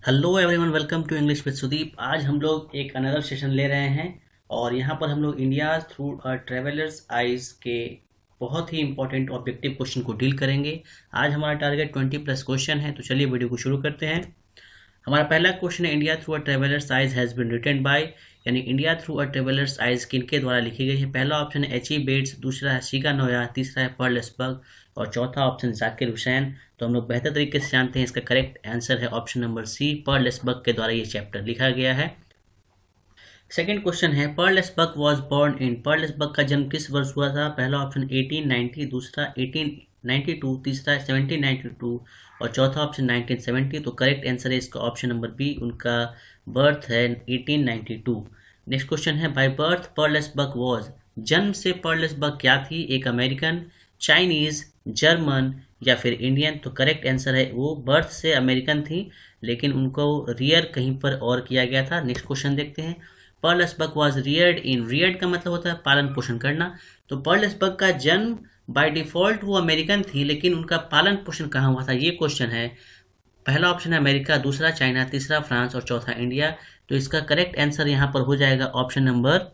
Hello everyone, welcome to English with Sudeep. आज हम लोग एक अनदर सेशन ले रहे हैं और यहाँ पर हम लोग India through a traveller's eyes के बहुत ही इंपॉर्टेंट ऑब्जेक्टिव क्वेश्चन को डील करेंगे। आज हमारा टारगेट 20+ क्वेश्चन है, तो चलिए वीडियो को शुरू करते हैं। हमारा पहला क्वेश्चन है, India through a traveller's eyes has been written by, यानी India through a traveller's eyes किनके द्वारा लिखी गई है। पहला ऑप्शन है एच ई बेट्स, दूसरा है शिगा नोया, तीसरा है पर्ल एसबर्ग और चौथा ऑप्शन जाकिर हुसैन। तो हम लोग बेहतर तरीके से जानते हैं, इसका करेक्ट आंसर है option number C, Pearl S Buck के द्वारा ये चैप्टर लिखा गया है। सेकेंड क्वेश्चन है, Pearl S Buck was born in, Pearl S Buck का जन्म किस वर्ष हुआ था। पहला ऑप्शन 1890, दूसरा 1892, तीसरा 1792 और चौथा ऑप्शन 1970। तो करेक्ट आंसर है इसका ऑप्शन नंबर बी, उनका बर्थ है 1892। नेक्स्ट क्वेश्चन है, by birth Perl S Buck was, जन्म से पर्ल एसबर्ग क्या थी। एक अमेरिकन, चाइनीज, जर्मन या फिर इंडियन। तो करेक्ट आंसर है वो बर्थ से अमेरिकन थी, लेकिन उनको रियर कहीं पर और किया गया था। नेक्स्ट क्वेश्चन देखते हैं, Pearl S Buck was reared in, reared का मतलब होता है पालन पोषण करना। तो पर्ल एसबर्ग का जन्म बाय डिफॉल्ट वो अमेरिकन थी, लेकिन उनका पालन पोषण कहाँ हुआ था, ये क्वेश्चन है। पहला ऑप्शन है अमेरिका, दूसरा चाइना, तीसरा फ्रांस और चौथा इंडिया। तो इसका करेक्ट आंसर यहाँ पर हो जाएगा option number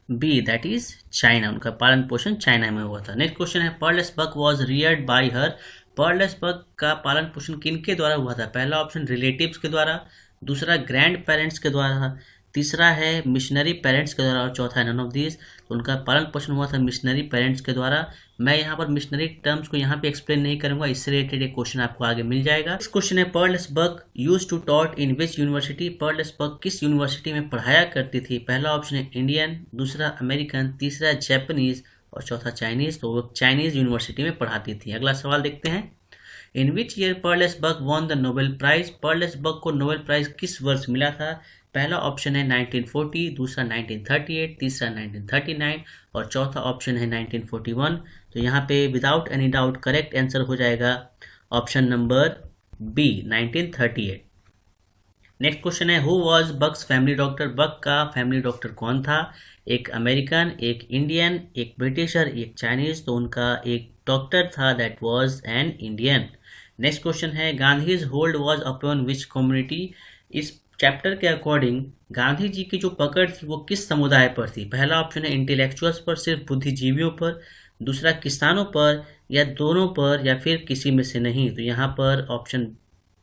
B, that is China. उनका पालन पोषण चाइना में हुआ था। नेक्स्ट क्वेश्चन है, Pearl S Buck was reared by her, Pearl S Buck का पालन पोषण किनके द्वारा हुआ था। पहला ऑप्शन रिलेटिव्स के द्वारा, दूसरा ग्रैंड पेरेंट्स के द्वारा, तीसरा है मिशनरी पेरेंट्स के द्वारा और चौथा है नन ऑफ दीज। तो उनका पालन पोषण हुआ था मिशनरी पेरेंट्स के द्वारा। मैं यहाँ पर मिशनरी टर्म्स को यहाँ पे एक्सप्लेन नहीं करूंगा, इससे रिलेटेड एक क्वेश्चन आपको आगे मिल जाएगा। इस क्वेश्चन है, Pearl S Buck used to taught in which university, Pearl S Buck किस यूनिवर्सिटी में पढ़ाया करती थी। पहला ऑप्शन है इंडियन, दूसरा अमेरिकन, तीसरा जापानीज और चौथा चाइनीज। तो वो चाइनीज यूनिवर्सिटी में पढ़ाती थी। अगला सवाल देखते हैं, in which year Pearl S Buck won the Nobel prize, Pearl S Buck को नोबेल प्राइज किस वर्ष मिला था। पहला ऑप्शन है 1940, दूसरा 1938, तीसरा 1939 और चौथा ऑप्शन है 1941। तो यहाँ पे without any doubt correct answer हो जाएगा option number B, 1938। Next question है, who was Buck's family doctor, Buck का फैमिली डॉक्टर कौन था। एक अमेरिकन, एक इंडियन, एक ब्रिटिशर, एक चाइनीज। तो उनका एक डॉक्टर था, that was an Indian. Next question है, Gandhi's hold was upon which community, इस चैप्टर के अकॉर्डिंग गांधी जी की जो पकड़ थी वो किस समुदाय पर थी। पहला ऑप्शन है इंटेलेक्चुअल्स पर, सिर्फ बुद्धिजीवियों पर, दूसरा किसानों पर या दोनों पर या फिर किसी में से नहीं। तो यहाँ पर ऑप्शन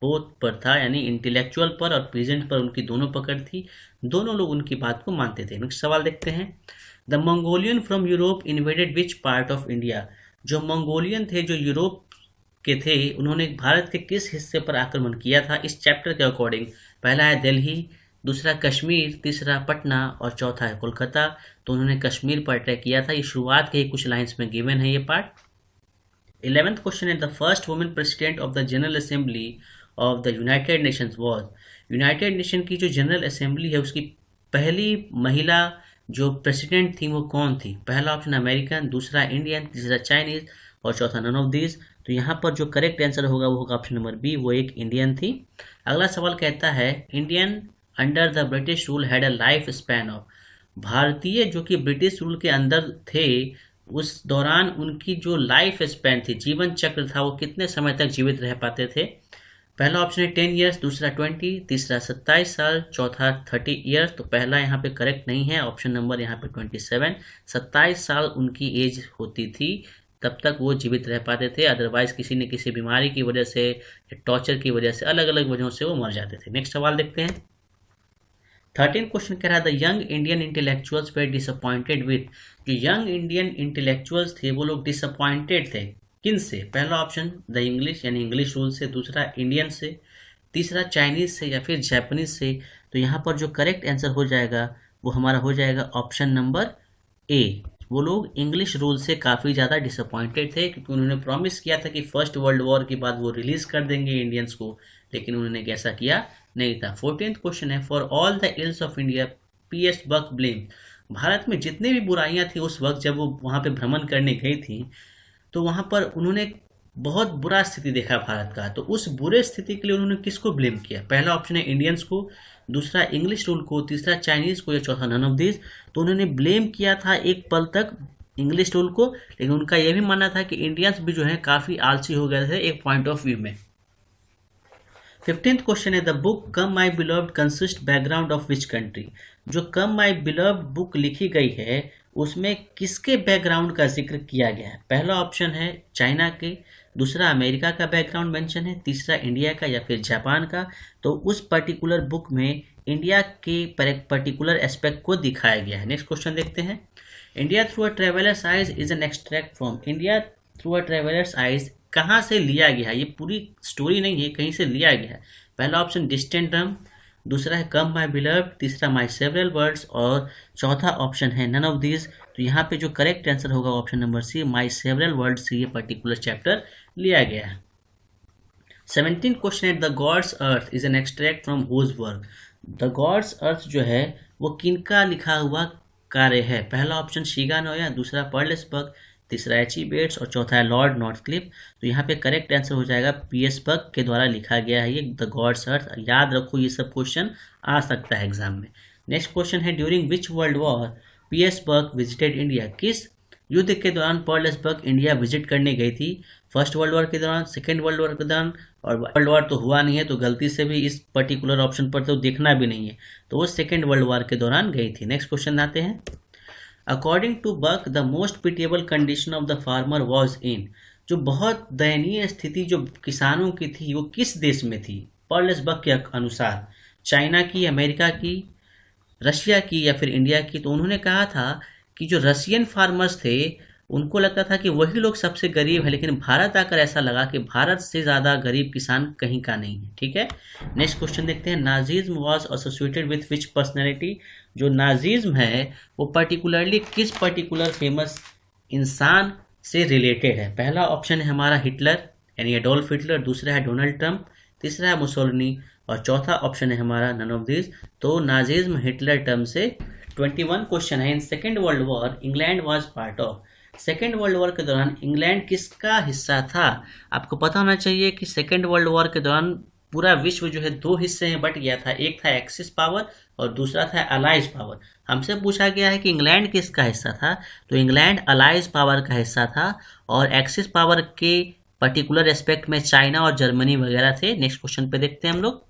बोथ पर था, यानी इंटेलेक्चुअल पर और पीजेंट पर उनकी दोनों पकड़ थी, दोनों लोग उनकी बात को मानते थे। नेक्स्ट सवाल देखते हैं, the Mongolian from Europe invaded which part of India, जो मंगोलियन थे जो यूरोप के थे, उन्होंने भारत के किस हिस्से पर आक्रमण किया था इस चैप्टर के अकॉर्डिंग। पहला है दिल्ली, दूसरा कश्मीर, तीसरा पटना और चौथा है कोलकाता। तो उन्होंने कश्मीर पर अटैक किया था। ये शुरुआत के ही कुछ लाइंस में गिवन है ये पार्ट। 11th क्वेश्चन है, the first women president of the general assembly of the United Nations was, United nation की जो जनरल असेंबली है उसकी पहली महिला जो प्रेसिडेंट थी वो कौन थी। पहला ऑप्शन अमेरिकन, दूसरा इंडियन, तीसरा चाइनीज और चौथा नन ऑफ दीज। तो यहाँ पर जो करेक्ट आंसर होगा वो होगा ऑप्शन नंबर बी, वो एक इंडियन थी। अगला सवाल कहता है, Indian under the British rule had a life span of, भारतीय जो कि ब्रिटिश रूल के अंदर थे उस दौरान उनकी जो लाइफ स्पैन थी, जीवन चक्र था, वो कितने समय तक जीवित रह पाते थे। पहला ऑप्शन है 10 ईयर्स, दूसरा 20, तीसरा 27 साल, चौथा 30 ईयर्स। तो पहला यहाँ पे करेक्ट नहीं है, ऑप्शन नंबर यहाँ पे 27, 27 साल उनकी एज होती थी, तब तक वो जीवित रह पाते थे। अदरवाइज किसी न किसी बीमारी की वजह से, टॉर्चर की वजह से, अलग अलग वजहों से वो मर जाते थे। नेक्स्ट सवाल देखते हैं, 13 क्वेश्चन कह रहा है, the young Indian intellectuals were disappointed with, जो यंग इंडियन इंटेलेक्चुअल्स थे वो लोग डिसअपॉइंटेड थे किन से। पहला ऑप्शन द इंग्लिश, यानी इंग्लिश रूल से, दूसरा इंडियन से, तीसरा चाइनीज से या फिर जापानीज से। तो यहाँ पर जो करेक्ट आंसर हो जाएगा वो हमारा हो जाएगा ऑप्शन नंबर ए, वो लोग इंग्लिश रूल से काफ़ी ज़्यादा डिसअपॉइंटेड थे, क्योंकि उन्होंने प्रॉमिस किया था कि फर्स्ट वर्ल्ड वॉर के बाद वो रिलीज कर देंगे इंडियंस को, लेकिन उन्होंने ऐसा किया नहीं था। 14th क्वेश्चन है, for all the ills of India P S Buck blame, भारत में जितने भी बुराइयां थी उस वक्त जब वो वहां पे भ्रमण करने गई थी, तो वहां पर उन्होंने बहुत बुरा स्थिति देखा भारत का। तो उस बुरे स्थिति के लिए उन्होंने किसको ब्लेम किया। पहला ऑप्शन है इंडियंस को, दूसरा इंग्लिश रूल को, तीसरा चाइनीज को या चौथा नन ऑफ दिस। तो उन्होंने ब्लेम किया था एक पल तक इंग्लिश रूल को, लेकिन उनका यह भी मानना था कि इंडियंस भी जो है काफ़ी आलसी हो गए थे एक पॉइंट ऑफ व्यू में। 15th क्वेश्चन है the book come my beloved consist background of which country. जो कम माई बिलव्ड बुक लिखी गई है उसमें किसके बैकग्राउंड का जिक्र किया गया है। पहला ऑप्शन है चाइना के, दूसरा अमेरिका का बैकग्राउंड मेंशन है, तीसरा इंडिया का या फिर जापान का। तो उस पर्टिकुलर बुक में इंडिया के पर्टिकुलर एस्पेक्ट को दिखाया गया है। नेक्स्ट क्वेश्चन देखते हैं। India through a traveller's eyes is an extract from. India through a traveller's eyes कहाँ से लिया गया है, ये पूरी स्टोरी नहीं है, कहीं से लिया गया है। पहला ऑप्शन डिस्टेंट ड्रम, दूसरा है कम माई बिलव्ड, तीसरा माई सेवरल वर्ड्स और चौथा ऑप्शन है नन ऑफ दीज। तो यहाँ पे जो करेक्ट आंसर होगा ऑप्शन नंबर सी, माई सेवरल वर्ड्स से ये पर्टिकुलर चैप्टर लिया गया है। 17 क्वेश्चन है the god's earth is an extract from whose work. The god's earth जो है वो किनका लिखा हुआ कार्य है। पहला ऑप्शन शीगा नोया, दूसरा पर्लेस बर्ग, तीसरा एच.ई. बेट्स और चौथा है लॉर्ड नॉर्थक्लिफ। तो यहाँ पे करेक्ट आंसर हो जाएगा पी.एस. बर्ग के द्वारा लिखा गया है ये द गॉड्स अर्थ। याद रखो ये सब क्वेश्चन आ सकता है एग्जाम में। नेक्स्ट क्वेश्चन है during which world war P S. Berg visited India. किस युद्ध के दौरान पर्लेस बर्ग इंडिया विजिट करने गई थी। फर्स्ट वर्ल्ड वॉर के दौरान, सेकेंड वर्ल्ड वॉर के दौरान, और वर्ल्ड वॉर तो हुआ नहीं है तो गलती से भी इस पर्टिकुलर ऑप्शन पर तो देखना भी नहीं है, तो वो सेकेंड वर्ल्ड वॉर के दौरान गई थी। नेक्स्ट क्वेश्चन आते हैं। According to Berg the most pitiable condition of the farmer was in. जो बहुत दयनीय स्थिति जो किसानों की थी वो किस देश में थी पर्लेस बर्ग के अनुसार। चाइना की, अमेरिका की, रशिया की या फिर इंडिया की। तो उन्होंने कहा था कि जो रशियन फार्मर्स थे उनको लगता था कि वही लोग सबसे गरीब है, लेकिन भारत आकर ऐसा लगा कि भारत से ज़्यादा गरीब किसान कहीं का नहीं है। ठीक है, नेक्स्ट क्वेश्चन देखते हैं। Nazism was associated with which personality. जो नाजिज्म है वो पर्टिकुलरली किस पर्टिकुलर फेमस इंसान से रिलेटेड है। पहला ऑप्शन है हमारा हिटलर यानी एडोल्फ हिटलर, दूसरा है डोनाल्ड ट्रंप, तीसरा है मुसोलिनी और चौथा ऑप्शन है हमारा नन ऑफ दिस। तो नाजिज्म हिटलर टर्म से। 21 क्वेश्चन है in second world war England was part of. Second world war के दौरान इंग्लैंड किसका हिस्सा था। आपको पता होना चाहिए कि सेकेंड वर्ल्ड वॉर के दौरान पूरा विश्व जो है दो हिस्से में बट गया था, एक था एक्सिस पावर और दूसरा था अलाइज पावर। हमसे पूछा गया है कि इंग्लैंड किसका हिस्सा था, तो इंग्लैंड अलाइज पावर का हिस्सा था और एक्सिस पावर के पर्टिकुलर एस्पेक्ट में चाइना और जर्मनी वगैरह थे। नेक्स्ट क्वेश्चन पे देखते हैं हम लोग।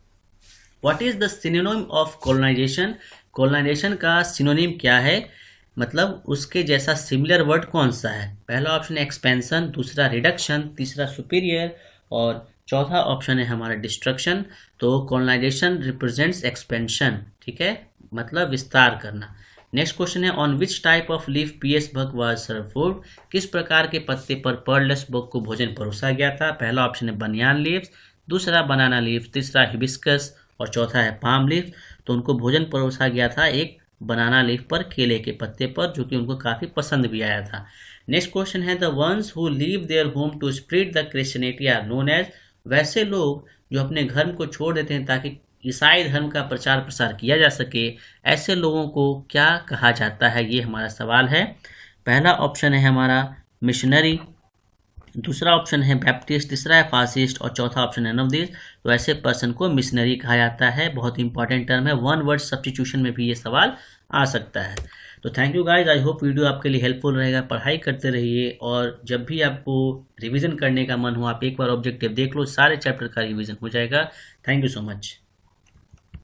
What is the synonym of colonisation. Colonisation का सिनोनिम क्या है, मतलब उसके जैसा सिमिलर वर्ड कौन सा है। पहला ऑप्शन है एक्सपेंशन, दूसरा रिडक्शन, तीसरा सुपीरियर और चौथा ऑप्शन है हमारा डिस्ट्रक्शन। तो कॉलोनाइजेशन रिप्रेजेंट्स एक्सपेंशन, ठीक है, मतलब विस्तार करना। नेक्स्ट क्वेश्चन है on which type of leaf P S. Berg was serve food. किस प्रकार के पत्ते पर पर्लेस बर्ग को भोजन परोसा गया था। पहला ऑप्शन है बनियान लीव्स, दूसरा बनाना लीव्स, तीसरा हिबिस्कस और चौथा है पाम लीफ। तो उनको भोजन परोसा गया था एक बनाना लीफ पर, केले के पत्ते पर, जो कि उनको काफ़ी पसंद भी आया था। नेक्स्ट क्वेश्चन है the ones who leave their home to spread the Christianity are known as. वैसे लोग जो अपने घर को छोड़ देते हैं ताकि ईसाई धर्म का प्रचार प्रसार किया जा सके, ऐसे लोगों को क्या कहा जाता है, ये हमारा सवाल है। पहला ऑप्शन है हमारा मिशनरी, दूसरा ऑप्शन है बैप्टिस्ट, तीसरा है फासिस्ट और चौथा ऑप्शन है नन ऑफ दिस। तो ऐसे पर्सन को मिशनरी कहा जाता है। बहुत इंपॉर्टेंट टर्म है, वन वर्ड सब्स्टिट्यूशन में भी ये सवाल आ सकता है। तो thank you guys, I hope video आपके लिए हेल्पफुल रहेगा। पढ़ाई करते रहिए और जब भी आपको रिवीजन करने का मन हो आप एक बार ऑब्जेक्टिव देख लो, सारे चैप्टर का रिवीजन हो जाएगा। Thank you so much.